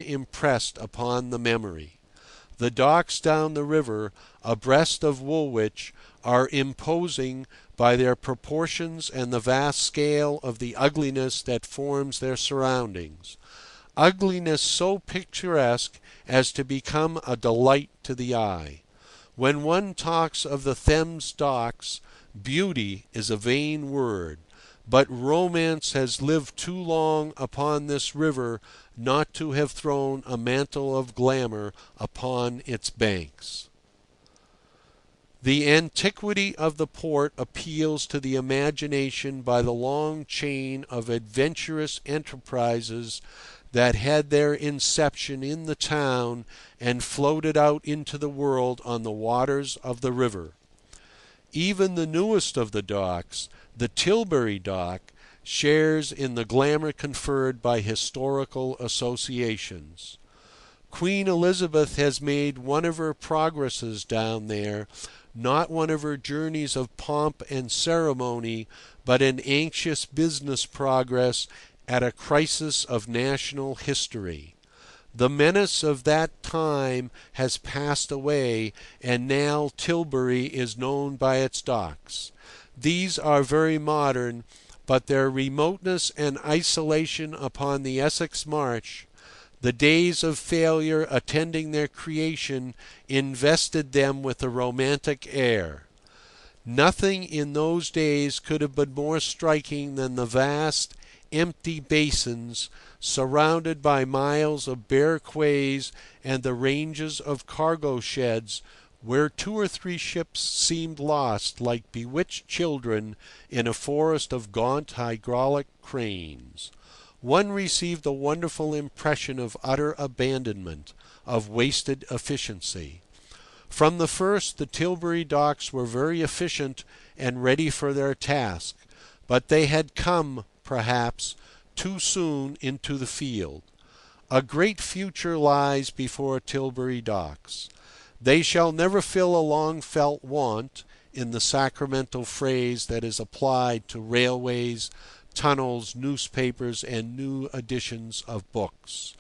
impressed upon the memory. The docks down the river, abreast of Woolwich, are imposing by their proportions and the vast scale of the ugliness that forms their surroundings, ugliness so picturesque as to become a delight to the eye. When one talks of the Thames docks, beauty is a vain word, but romance has lived too long upon this river not to have thrown a mantle of glamour upon its banks. The antiquity of the port appeals to the imagination by the long chain of adventurous enterprises that had their inception in the town and floated out into the world on the waters of the river. Even the newest of the docks, the Tilbury dock, shares in the glamour conferred by historical associations. Queen Elizabeth has made one of her progresses down there, not one of her journeys of pomp and ceremony, but an anxious business progress at a crisis of national history. The menace of that time has passed away, and now Tilbury is known by its docks. These are very modern, but their remoteness and isolation upon the Essex Marsh, the days of failure attending their creation, invested them with a romantic air. Nothing in those days could have been more striking than the vast, empty basins, surrounded by miles of bare quays and the ranges of cargo sheds, where 2 or 3 ships seemed lost like bewitched children in a forest of gaunt hydraulic cranes. One received a wonderful impression of utter abandonment, of wasted efficiency. From the first the Tilbury docks were very efficient and ready for their task, but they had come, perhaps, too soon into the field. A great future lies before Tilbury docks. They shall never fill a long-felt want, in the sacramental phrase that is applied to railways, tunnels, newspapers, and new editions of books.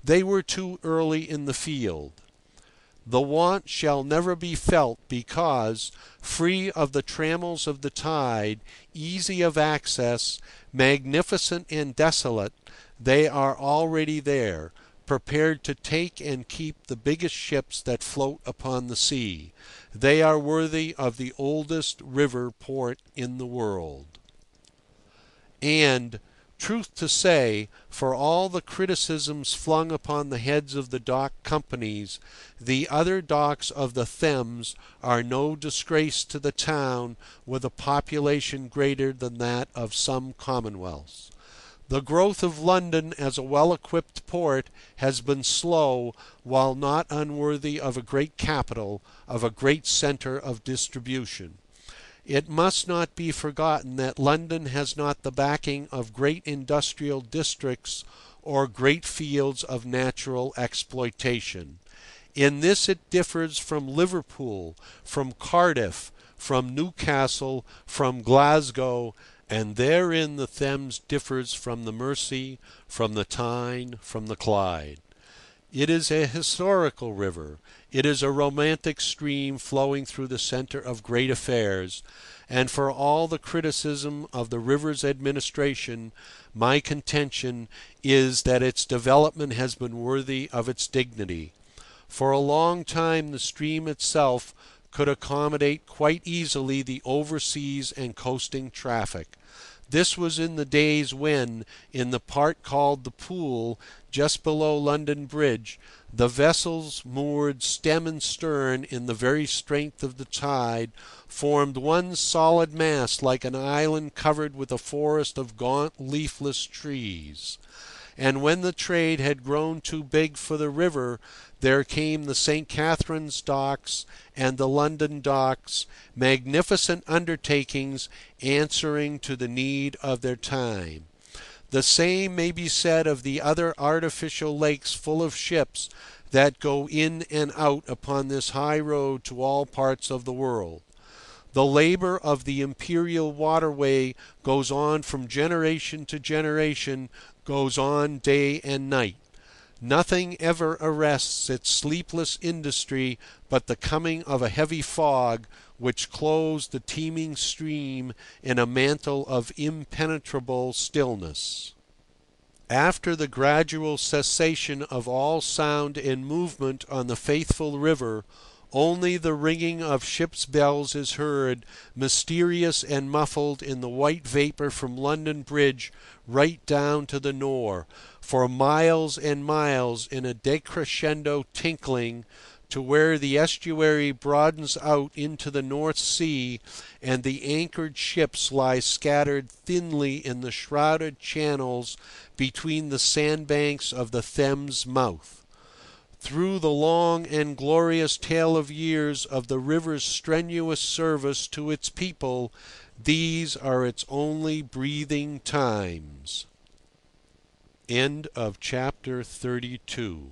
They were too early in the field. The want shall never be felt because, free of the trammels of the tide, easy of access, magnificent and desolate, they are already there, prepared to take and keep the biggest ships that float upon the sea. They are worthy of the oldest river port in the world. And, truth to say, for all the criticisms flung upon the heads of the dock companies, the other docks of the Thames are no disgrace to the town with a population greater than that of some commonwealths. The growth of London as a well-equipped port has been slow, while not unworthy of a great capital, of a great centre of distribution. It must not be forgotten that London has not the backing of great industrial districts or great fields of natural exploitation. In this it differs from Liverpool, from Cardiff, from Newcastle, from Glasgow, and therein the Thames differs from the Mersey, from the Tyne, from the Clyde. It is a historical river. It is a romantic stream flowing through the centre of great affairs, and for all the criticism of the river's administration, my contention is that its development has been worthy of its dignity. For a long time the stream itself could accommodate quite easily the overseas and coasting traffic. This was in the days when, in the part called the Pool, just below London Bridge, the vessels moored stem and stern in the very strength of the tide formed one solid mass like an island covered with a forest of gaunt leafless trees. And when the trade had grown too big for the river, there came the St. Catherine's docks and the London docks, magnificent undertakings answering to the need of their time. The same may be said of the other artificial lakes full of ships that go in and out upon this high road to all parts of the world. The labor of the imperial waterway goes on from generation to generation, goes on day and night. Nothing ever arrests its sleepless industry but the coming of a heavy fog which clothes the teeming stream in a mantle of impenetrable stillness. After the gradual cessation of all sound and movement on the faithful river, only the ringing of ships' bells is heard, mysterious and muffled in the white vapour from London Bridge right down to the Nore, for miles and miles in a decrescendo tinkling, to where the estuary broadens out into the North Sea, and the anchored ships lie scattered thinly in the shrouded channels between the sandbanks of the Thames mouth. Through the long and glorious tale of years of the river's strenuous service to its people, these are its only breathing times. End of chapter 32.